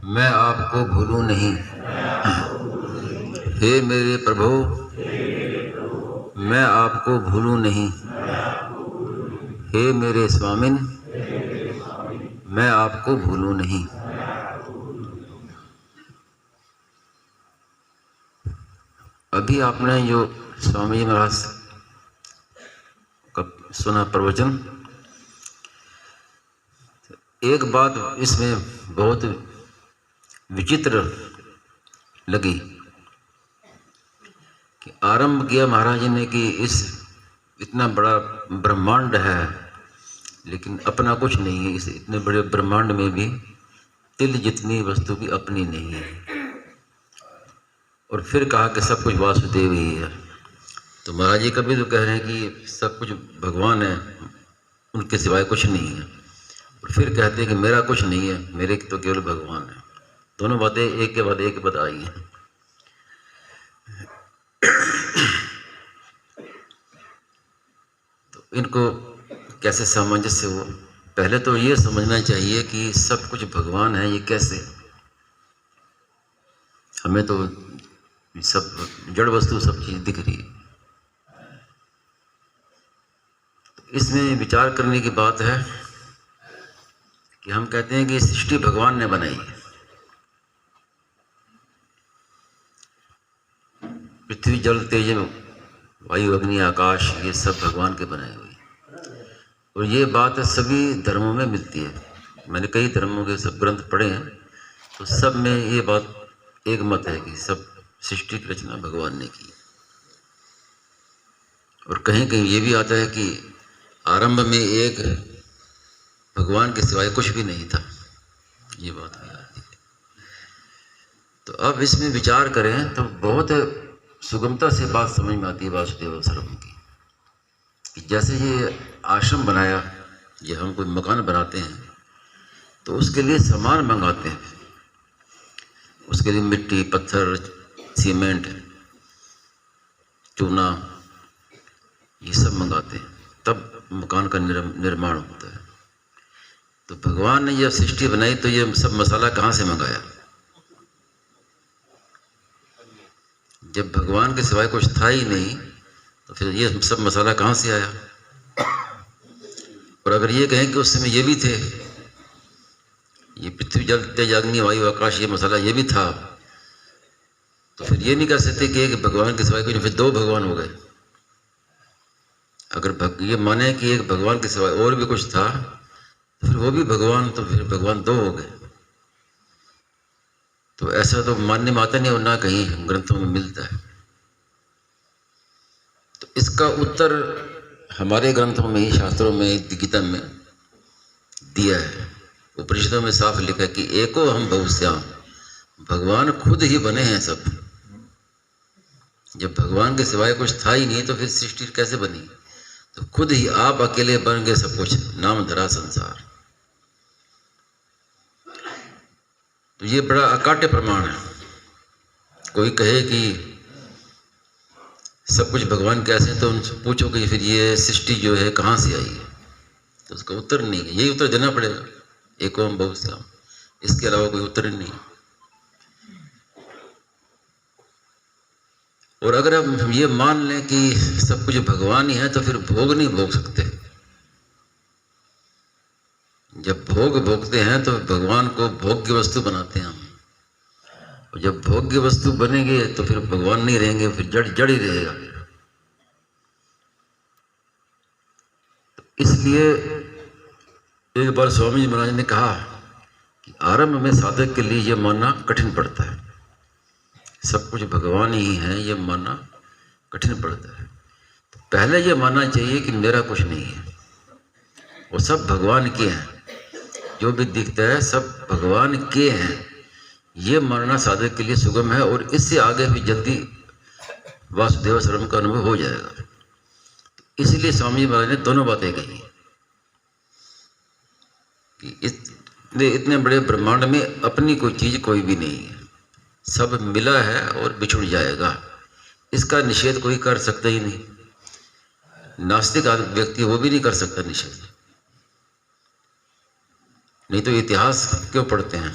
मैं आपको भूलूं नहीं। हे मेरे प्रभु, मैं आपको भूलूं नहीं। हे मेरे स्वामिन, मैं आपको भूलूं नहीं। अभी आपने जो स्वामी जी महाराज का सुना प्रवचन, एक बात इसमें बहुत विचित्र लगी कि आरंभ किया महाराज जी ने कि इस इतना बड़ा ब्रह्मांड है लेकिन अपना कुछ नहीं है। इस इतने बड़े ब्रह्मांड में भी तिल जितनी वस्तु भी अपनी नहीं है। और फिर कहा कि सब कुछ वासुदेव ही है। तो महाराज जी कभी तो कह रहे हैं कि सब कुछ भगवान है, उनके सिवाय कुछ नहीं है, और फिर कहते हैं कि मेरा कुछ नहीं है, मेरे तो केवल भगवान है। दोनों बातें एक के बाद एक बात आई हैं। तो इनको कैसे सामंजस्य हो? पहले तो ये समझना चाहिए कि सब कुछ भगवान है, ये कैसे? हमें तो सब जड़ वस्तु सब चीज दिख रही है। इसमें विचार करने की बात है कि हम कहते हैं कि सृष्टि भगवान ने बनाई है। पृथ्वी जल तेज वायु अग्नि आकाश, ये सब भगवान के बनाए हुए। और ये बात सभी धर्मों में मिलती है। मैंने कई धर्मों के सब ग्रंथ पढ़े हैं, तो सब में ये बात एक मत है कि सब सृष्टि की रचना भगवान ने की। और कहीं कहीं ये भी आता है कि आरंभ में एक भगवान के सिवाय कुछ भी नहीं था, ये बात भी आती है। तो अब इसमें विचार करें तो बहुत सुगमता से बात समझ में आती है वासुदेव सर्वम की। कि जैसे ये आश्रम बनाया, ये हम कोई मकान बनाते हैं तो उसके लिए सामान मंगाते हैं, उसके लिए मिट्टी, पत्थर, सीमेंट, चूना, ये सब मंगाते हैं, तब मकान का निर्माण होता है। तो भगवान ने जब सृष्टि बनाई तो ये सब मसाला कहाँ से मंगाया? जब भगवान के सिवाय कुछ था ही नहीं तो फिर ये सब मसाला कहाँ से आया? और अगर ये कहें कि उस समय ये भी थे, ये पृथ्वी जल तेज अग्नि वायु आकाश, ये मसाला ये भी था, तो फिर ये नहीं कह सकते कि एक भगवान के सिवाय कुछ, फिर दो भगवान हो गए। अगर ये माने कि एक भगवान के सिवाय और भी कुछ था तो फिर वो भी भगवान, तो फिर भगवान दो हो गए। तो ऐसा तो मानने में आता नहीं और ना कहीं ग्रंथों में मिलता है। तो इसका उत्तर हमारे ग्रंथों में ही, शास्त्रों में, गीता में दिया है। उपनिषदों में साफ लिखा है कि एको हम बहुश्याम, भगवान खुद ही बने हैं सब। जब भगवान के सिवाय कुछ था ही नहीं तो फिर सृष्टि कैसे बनी? तो खुद ही आप अकेले बन गए सब कुछ, नाम धरा संसार। तो ये बड़ा अकाट्य प्रमाण है। कोई कहे कि सब कुछ भगवान कैसे हैं, तो उनसे पूछो कि फिर ये सृष्टि जो है कहाँ से आई है, तो उसका उत्तर नहीं है। यही उत्तर देना पड़ेगा, एको हम बहुश्याम, इसके अलावा कोई उत्तर नहीं। और अगर हम ये मान लें कि सब कुछ भगवान ही है तो फिर भोग नहीं भोग सकते। जब भोग भोगते हैं तो भगवान को भोग्य वस्तु बनाते हैं हम, और जब भोग्य वस्तु बनेंगे तो फिर भगवान नहीं रहेंगे, फिर जड़ जड़ ही रहेगा। तो इसलिए एक बार स्वामी जी महाराज ने कहा कि आरंभ में साधक के लिए यह मानना कठिन पड़ता है, सब कुछ भगवान ही है, ये मानना कठिन पड़ता है। तो पहले ये मानना चाहिए कि मेरा कुछ नहीं है, वो सब भगवान के हैं, जो भी दिखता है सब भगवान के हैं, ये मानना साधक के लिए सुगम है। और इससे आगे भी जल्दी वासुदेव सर्वम का अनुभव हो जाएगा। तो इसलिए स्वामी महाराज ने दोनों बातें कही कि इतने बड़े ब्रह्मांड में अपनी कोई चीज कोई भी नहीं है, सब मिला है और बिछुड़ जाएगा। इसका निषेध कोई कर सकता ही नहीं, नास्तिक व्यक्ति वो भी नहीं कर सकता निषेध। नहीं तो इतिहास क्यों पढ़ते हैं?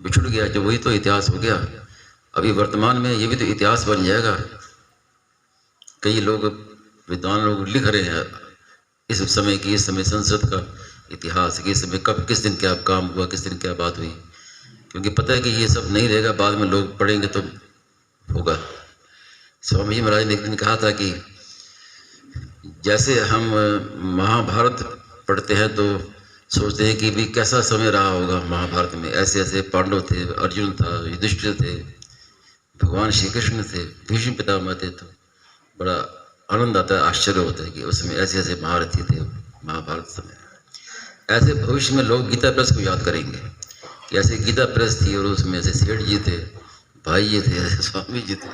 बिछुड़ गया जो वही तो इतिहास हो गया। अभी वर्तमान में ये भी तो इतिहास बन जाएगा। कई लोग, विद्वान लोग लिख रहे हैं इस समय की, इस समय संसद का इतिहास, कि इस समय कब किस दिन क्या काम हुआ, किस दिन क्या बात हुई, क्योंकि पता है कि ये सब नहीं रहेगा, बाद में लोग पढ़ेंगे तो होगा। स्वामी जी महाराज ने एक दिन कहा था कि जैसे हम महाभारत पढ़ते हैं तो सोचते हैं कि भी कैसा समय रहा होगा महाभारत में, ऐसे ऐसे पांडव थे, अर्जुन था, युधिष्ठिर थे, भगवान श्री कृष्ण थे, भीष्म पितामह थे, तो बड़ा आनंद आता है, आश्चर्य होता है कि उसमें ऐसे ऐसे महारथी थे महाभारत समय। ऐसे भविष्य में लोग गीता प्रेस को याद करेंगे कि ऐसे गीता प्रेस थी और उसमें ऐसे सेठ जी थे, भाई जी थे, ऐसे स्वामी जी थे,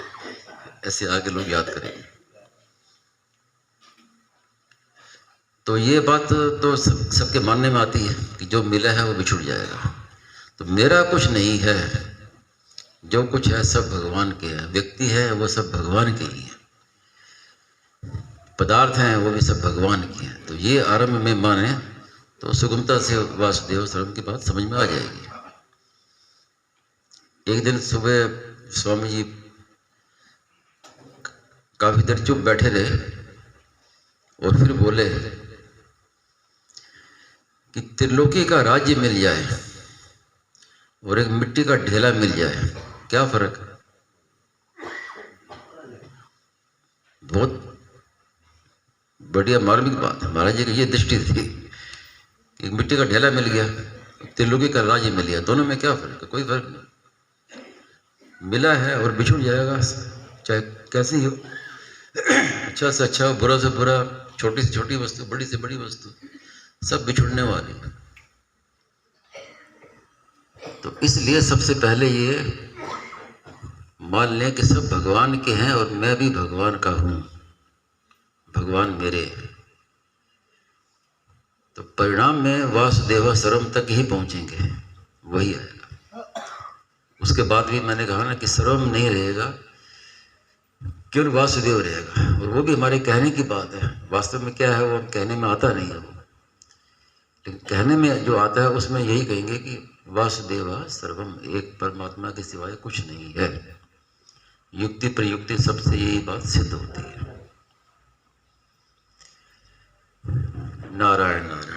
ऐसे आगे लोग याद करेंगे। तो ये बात तो सबके मानने में आती है कि जो मिला है वो बिछुड़ जाएगा। तो मेरा कुछ नहीं है, जो कुछ है सब भगवान के है, व्यक्ति है वो सब भगवान के ही है, पदार्थ हैं वो भी सब भगवान की हैं। तो ये आरंभ में माने तो सुगमता से वासुदेव सर्वम की बात समझ में आ जाएगी। एक दिन सुबह स्वामी जी काफी देर चुप बैठे रहे और फिर बोले कि त्रिलोकी का राज्य मिल जाए और एक मिट्टी का ढेला मिल जाए, क्या फर्क है? बहुत बढ़िया मार्मिक बात है। महाराज जी की ये दृष्टि थी, एक मिट्टी का ढेला मिल गया, त्रिलोकी का राज्य मिल गया, दोनों में क्या फर्क है? कोई फर्क नहीं। मिला है और बिछुड़ जाएगा, चाहे कैसी हो, अच्छा से अच्छा, बुरा से बुरा, छोटी से छोटी वस्तु, बड़ी से बड़ी वस्तु, सब बिछुड़ने वाली है। तो इसलिए सबसे पहले ये मान लें कि सब भगवान के हैं और मैं भी भगवान का हूं, भगवान मेरे हैं। तो परिणाम में वासुदेव सर्वम तक ही पहुंचेंगे, वही आएगा। उसके बाद भी मैंने कहा ना कि सर्वम नहीं रहेगा, केवल वासुदेव रहेगा। और वो भी हमारे कहने की बात है, वास्तव में क्या है वो कहने में आता नहीं है वो, लेकिन कहने में जो आता है उसमें यही कहेंगे कि वासुदेवा सर्वम, एक परमात्मा के सिवाय कुछ नहीं है। युक्ति प्रयुक्ति सबसे यही बात सिद्ध होती है। नारायण नारायण।